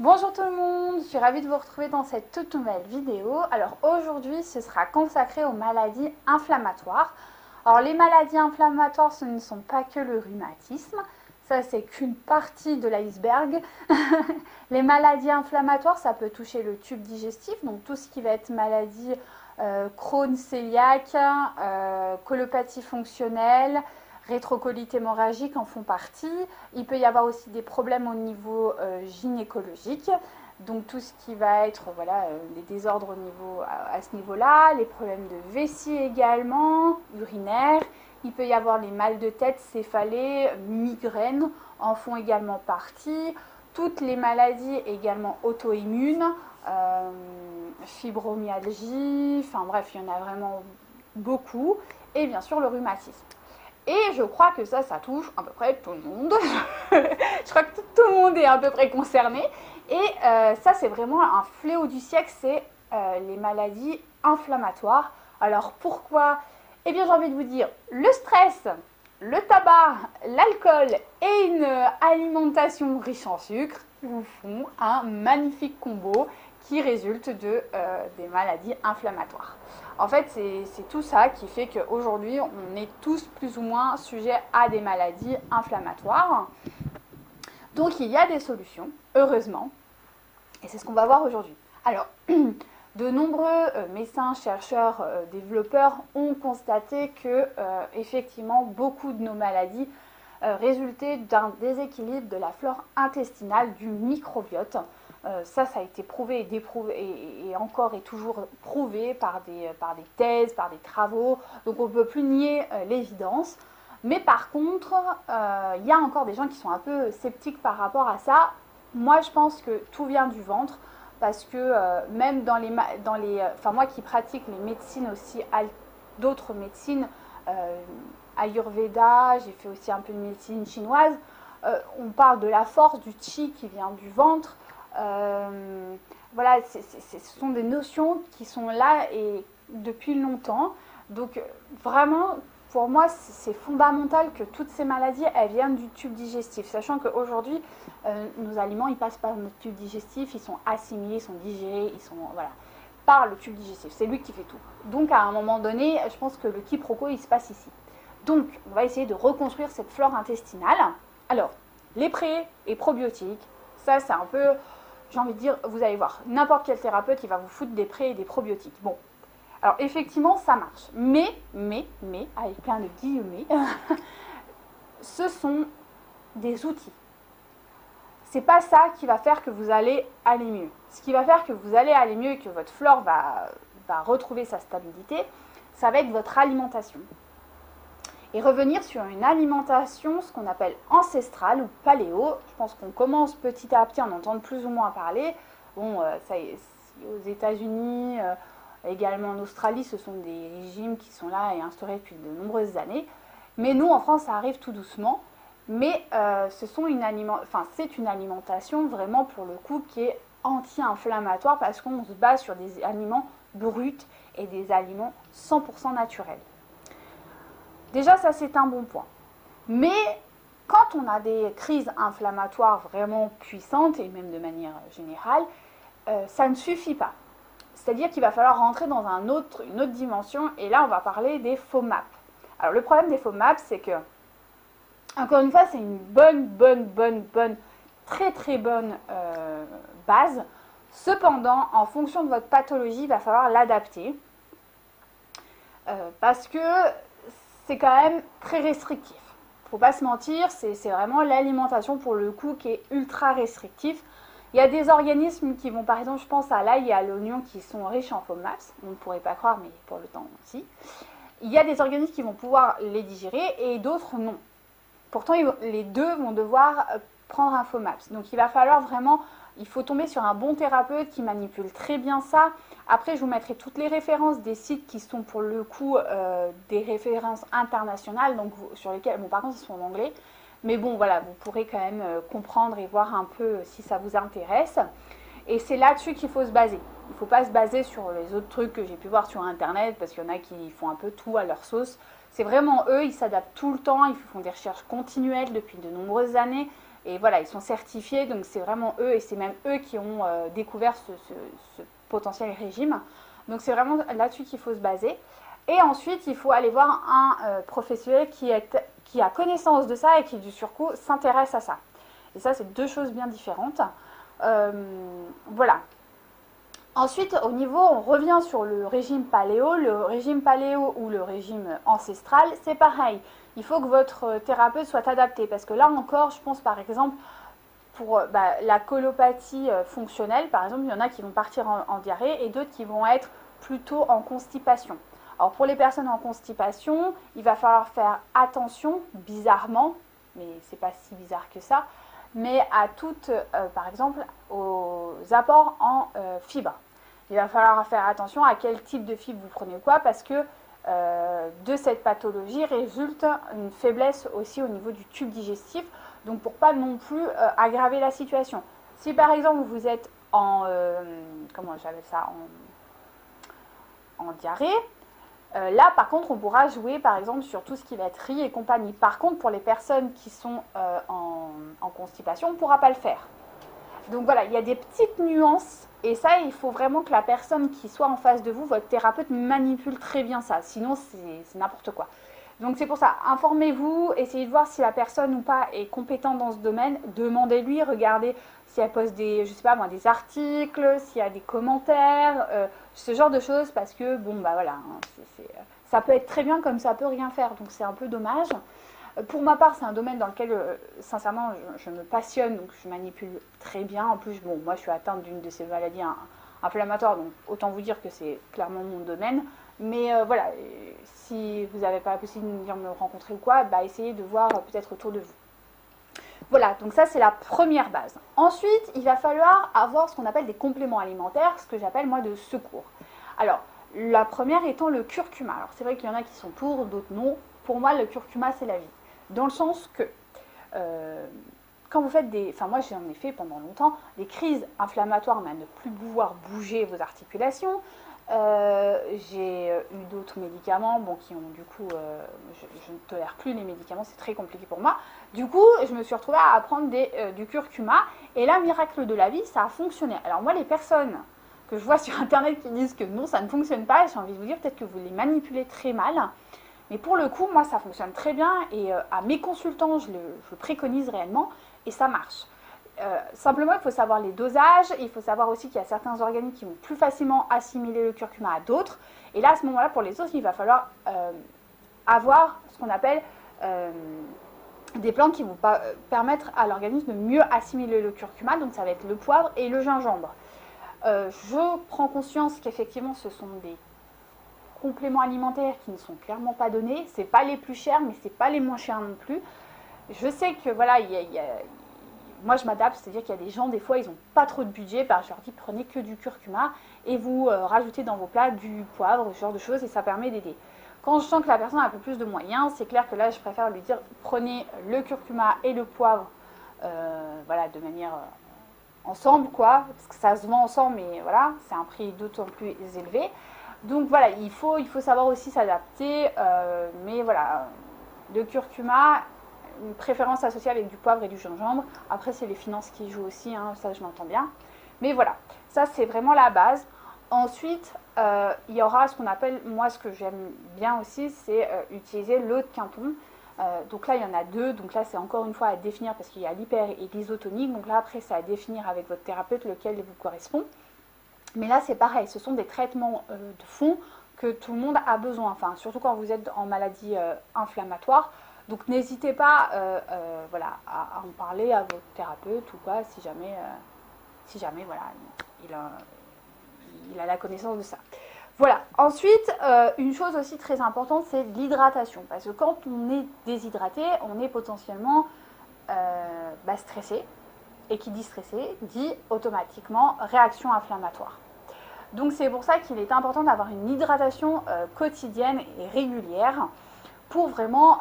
Bonjour tout le monde, je suis ravie de vous retrouver dans cette toute nouvelle vidéo. Alors aujourd'hui, ce sera consacré aux maladies inflammatoires. Alors les maladies inflammatoires, ce ne sont pas que le rhumatisme, ça c'est qu'une partie de l'iceberg. Les maladies inflammatoires, ça peut toucher le tube digestif, donc tout ce qui va être maladie Crohn, cœliaque, colopathie fonctionnelle, rétrocolite hémorragique en font partie. Il peut y avoir aussi des problèmes au niveau gynécologique, donc tout ce qui va être les désordres à ce niveau-là, les problèmes de vessie également, urinaires. Il peut y avoir les mal de tête, céphalées, migraines en font également partie. Toutes les maladies également auto-immunes, fibromyalgie, enfin bref, il y en a vraiment beaucoup. Et bien sûr le rhumatisme. Et je crois que ça touche à peu près tout le monde. Je crois que tout le monde est à peu près concerné. Et ça, c'est vraiment un fléau du siècle, c'est les maladies inflammatoires. Alors pourquoi? Eh bien, j'ai envie de vous dire, le stress, le tabac, l'alcool et une alimentation riche en sucre vous font un magnifique combo qui résulte des maladies inflammatoires. En fait, c'est tout ça qui fait qu'aujourd'hui, on est tous plus ou moins sujets à des maladies inflammatoires. Donc, il y a des solutions, heureusement, et c'est ce qu'on va voir aujourd'hui. Alors, de nombreux médecins, chercheurs, développeurs ont constaté que, effectivement, beaucoup de nos maladies résultaient d'un déséquilibre de la flore intestinale, du microbiote. Ça a été prouvé et déprouvé et encore et toujours prouvé par des thèses, par des travaux. Donc on ne peut plus nier l'évidence. Mais par contre, il y a encore des gens qui sont un peu sceptiques par rapport à ça. Moi, je pense que tout vient du ventre parce que même moi qui pratique les médecines aussi, d'autres médecines, Ayurveda, j'ai fait aussi un peu de médecine chinoise, on parle de la force du chi qui vient du ventre. Ce sont des notions qui sont là et depuis longtemps. Donc vraiment, pour moi, c'est fondamental que toutes ces maladies, elles viennent du tube digestif. Sachant qu'aujourd'hui, nos aliments, ils passent par notre tube digestif, ils sont assimilés, ils sont digérés, par le tube digestif. C'est lui qui fait tout. Donc à un moment donné, je pense que le quiproquo, il se passe ici. Donc, on va essayer de reconstruire cette flore intestinale. Alors, les pré et probiotiques, ça c'est un peu, j'ai envie de dire, vous allez voir, n'importe quel thérapeute, il va vous foutre des pré et des probiotiques. Bon, alors effectivement, ça marche. Mais, avec plein de guillemets, ce sont des outils. C'est pas ça qui va faire que vous allez aller mieux. Ce qui va faire que vous allez aller mieux et que votre flore va retrouver sa stabilité, ça va être votre alimentation. Et revenir sur une alimentation, ce qu'on appelle ancestrale ou paléo. Je pense qu'on commence petit à petit à en entendre plus ou moins parler. Bon, ça y est, aux États-Unis, également en Australie, ce sont des régimes qui sont là et instaurés depuis de nombreuses années. Mais nous, en France, ça arrive tout doucement. Mais c'est une alimentation vraiment pour le coup qui est anti-inflammatoire parce qu'on se base sur des aliments bruts et des aliments 100% naturels. Déjà, ça, c'est un bon point. Mais quand on a des crises inflammatoires vraiment puissantes, et même de manière générale, ça ne suffit pas. C'est-à-dire qu'il va falloir rentrer dans une autre dimension, et là, on va parler des FODMAP. Alors, le problème des FODMAP, c'est que, encore une fois, c'est une très très bonne base. Cependant, en fonction de votre pathologie, il va falloir l'adapter. Parce que c'est quand même très restrictif. Faut pas se mentir, c'est vraiment l'alimentation pour le coup qui est ultra restrictif. Il y a des organismes qui vont, par exemple, je pense à l'ail et à l'oignon qui sont riches en FODMAPs. On ne pourrait pas croire, mais pour le temps aussi. Il y a des organismes qui vont pouvoir les digérer et d'autres non. Pourtant, les deux vont devoir prendre un FODMAPs. Donc il va falloir vraiment, il faut tomber sur un bon thérapeute qui manipule très bien ça. Après, je vous mettrai toutes les références des sites qui sont pour le coup des références internationales, donc sur lesquelles, bon par contre ils sont en anglais, mais bon voilà, vous pourrez quand même comprendre et voir un peu si ça vous intéresse. Et c'est là-dessus qu'il faut se baser. Il ne faut pas se baser sur les autres trucs que j'ai pu voir sur internet, parce qu'il y en a qui font un peu tout à leur sauce. C'est vraiment eux, ils s'adaptent tout le temps, ils font des recherches continuelles depuis de nombreuses années. Et voilà, ils sont certifiés, donc c'est vraiment eux, et c'est même eux qui ont découvert ce potentiel régime. Donc c'est vraiment là-dessus qu'il faut se baser. Et ensuite, il faut aller voir un professionnel qui a connaissance de ça et qui, du surcoup, s'intéresse à ça. Et ça, c'est deux choses bien différentes. Voilà. Ensuite, au niveau, on revient sur le régime paléo. Le régime paléo ou le régime ancestral, c'est pareil. Il faut que votre thérapeute soit adapté. Parce que là encore, je pense par exemple, pour la colopathie fonctionnelle, par exemple, il y en a qui vont partir en diarrhée et d'autres qui vont être plutôt en constipation. Alors pour les personnes en constipation, il va falloir faire attention, bizarrement, mais c'est pas si bizarre que ça, mais à toutes, par exemple, aux apports en fibres. Il va falloir faire attention à quel type de fibre vous prenez ou quoi, parce que de cette pathologie résulte une faiblesse aussi au niveau du tube digestif, donc pour pas non plus aggraver la situation. Si par exemple vous êtes en, comment j'appelle ça, en diarrhée, là, par contre, on pourra jouer, par exemple, sur tout ce qui va être riz et compagnie. Par contre, pour les personnes qui sont en constipation, on ne pourra pas le faire. Donc voilà, il y a des petites nuances. Et ça, il faut vraiment que la personne qui soit en face de vous, votre thérapeute, manipule très bien ça. Sinon, c'est n'importe quoi. Donc c'est pour ça, informez-vous, essayez de voir si la personne ou pas est compétente dans ce domaine. Demandez-lui, regardez si elle poste des, je sais pas moi, des articles, s'il y a des commentaires, ce genre de choses, parce que bon bah voilà, hein, ça peut être très bien comme ça peut rien faire, donc c'est un peu dommage. Pour ma part, c'est un domaine dans lequel, sincèrement, je me passionne, donc je manipule très bien. En plus, bon, moi je suis atteinte d'une de ces maladies inflammatoires, donc autant vous dire que c'est clairement mon domaine. Mais voilà, si vous n'avez pas la possibilité de venir me rencontrer ou quoi, bah essayez de voir peut-être autour de vous. Voilà, donc ça c'est la première base. Ensuite, il va falloir avoir ce qu'on appelle des compléments alimentaires, ce que j'appelle moi de secours. Alors, la première étant le curcuma. Alors c'est vrai qu'il y en a qui sont pour, d'autres non. Pour moi, le curcuma c'est la vie. Dans le sens que quand vous faites des... Enfin moi j'en ai fait pendant longtemps, des crises inflammatoires, mais à ne plus pouvoir bouger vos articulations. J'ai eu d'autres médicaments qui ont du coup, je ne tolère plus les médicaments, c'est très compliqué pour moi. Du coup, je me suis retrouvée à prendre du curcuma et là, miracle de la vie, ça a fonctionné. Alors moi, les personnes que je vois sur internet qui disent que non, ça ne fonctionne pas, j'ai envie de vous dire peut-être que vous les manipulez très mal. Mais pour le coup, moi, ça fonctionne très bien et à mes consultants, je le préconise réellement et ça marche. Simplement, il faut savoir les dosages, il faut savoir aussi qu'il y a certains organismes qui vont plus facilement assimiler le curcuma à d'autres. Et là, à ce moment-là, pour les autres, il va falloir avoir ce qu'on appelle des plantes qui vont permettre à l'organisme de mieux assimiler le curcuma. Donc, ça va être le poivre et le gingembre. Je prends conscience qu'effectivement, ce sont des compléments alimentaires qui ne sont clairement pas donnés. Ce n'est pas les plus chers, mais ce n'est pas les moins chers non plus. Je sais que voilà, moi je m'adapte, c'est-à-dire qu'il y a des gens, des fois, ils n'ont pas trop de budget, je leur dis prenez que du curcuma et vous rajoutez dans vos plats du poivre, ce genre de choses, et ça permet d'aider. Quand je sens que la personne a un peu plus de moyens, c'est clair que là, je préfère lui dire prenez le curcuma et le poivre, voilà, de manière ensemble, quoi, parce que ça se vend ensemble, mais voilà, c'est un prix d'autant plus élevé. Donc voilà, il faut savoir aussi s'adapter, mais voilà, le curcuma, une préférence associée avec du poivre et du gingembre. Après, c'est les finances qui jouent aussi, hein, ça je m'entends bien. Mais voilà, ça c'est vraiment la base. Ensuite, il y aura ce qu'on appelle, moi ce que j'aime bien aussi, c'est utiliser l'eau de Quinton. Donc là, il y en a deux. Donc là, c'est encore une fois à définir parce qu'il y a l'hyper et l'isotonique. Donc là, après, c'est à définir avec votre thérapeute lequel vous correspond. Mais là, c'est pareil, ce sont des traitements de fond que tout le monde a besoin. Enfin, surtout quand vous êtes en maladie inflammatoire. Donc n'hésitez pas voilà, à en parler à votre thérapeute ou quoi, si jamais voilà, il a la connaissance de ça. Voilà. Ensuite, une chose aussi très importante, c'est l'hydratation. Parce que quand on est déshydraté, on est potentiellement stressé. Et qui dit stressé, dit automatiquement réaction inflammatoire. Donc c'est pour ça qu'il est important d'avoir une hydratation quotidienne et régulière pour vraiment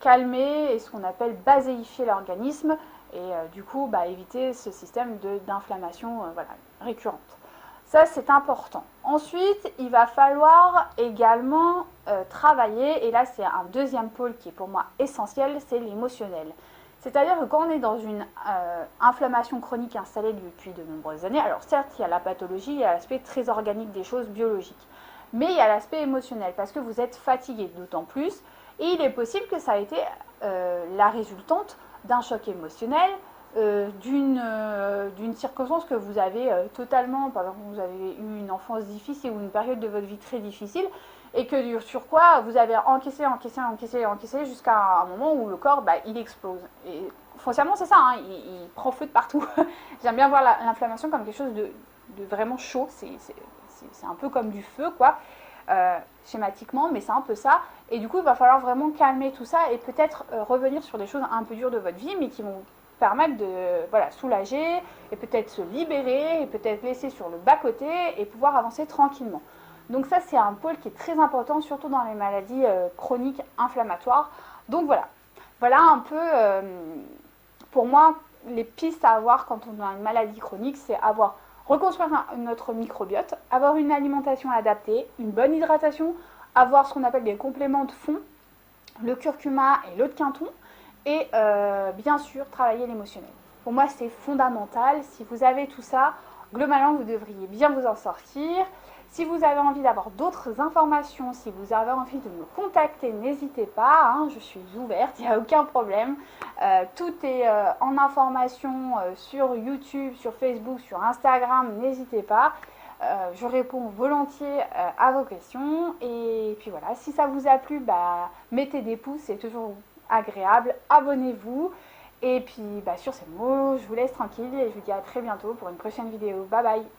calmer et ce qu'on appelle baséifier l'organisme et du coup éviter ce système d'inflammation récurrente. Ça c'est important. Ensuite, il va falloir également travailler, et là c'est un deuxième pôle qui est pour moi essentiel, c'est l'émotionnel. C'est-à-dire que quand on est dans une inflammation chronique installée depuis de nombreuses années, alors certes, il y a la pathologie, il y a l'aspect très organique des choses biologiques, mais il y a l'aspect émotionnel, parce que vous êtes fatigué, d'autant plus, et il est possible que ça a été la résultante d'un choc émotionnel, d'une circonstance que vous avez totalement, par exemple, vous avez eu une enfance difficile ou une période de votre vie très difficile, et que sur quoi vous avez encaissé jusqu'à un moment où le corps, il explose. Et foncièrement, c'est ça, hein, il prend feu de partout. J'aime bien voir l'inflammation comme quelque chose de vraiment chaud, c'est un peu comme du feu, quoi, schématiquement, mais c'est un peu ça. Et du coup, il va falloir vraiment calmer tout ça et peut-être revenir sur des choses un peu dures de votre vie, mais qui vont permettre de soulager et peut-être se libérer et peut-être laisser sur le bas-côté et pouvoir avancer tranquillement. Donc ça, c'est un pôle qui est très important, surtout dans les maladies chroniques inflammatoires. Donc voilà un peu, pour moi, les pistes à avoir quand on a une maladie chronique, c'est reconstruire notre microbiote, avoir une alimentation adaptée, une bonne hydratation, avoir ce qu'on appelle des compléments de fond, le curcuma et l'eau de quinton, et bien sûr, travailler l'émotionnel. Pour moi, c'est fondamental. Si vous avez tout ça, globalement, vous devriez bien vous en sortir. Si vous avez envie d'avoir d'autres informations, si vous avez envie de me contacter, n'hésitez pas, hein, je suis ouverte, il n'y a aucun problème. Tout est en information sur YouTube, sur Facebook, sur Instagram, n'hésitez pas. Je réponds volontiers à vos questions. Et puis voilà, si ça vous a plu, mettez des pouces, c'est toujours agréable. Abonnez-vous. Et puis sur ces mots, je vous laisse tranquille et je vous dis à très bientôt pour une prochaine vidéo. Bye bye!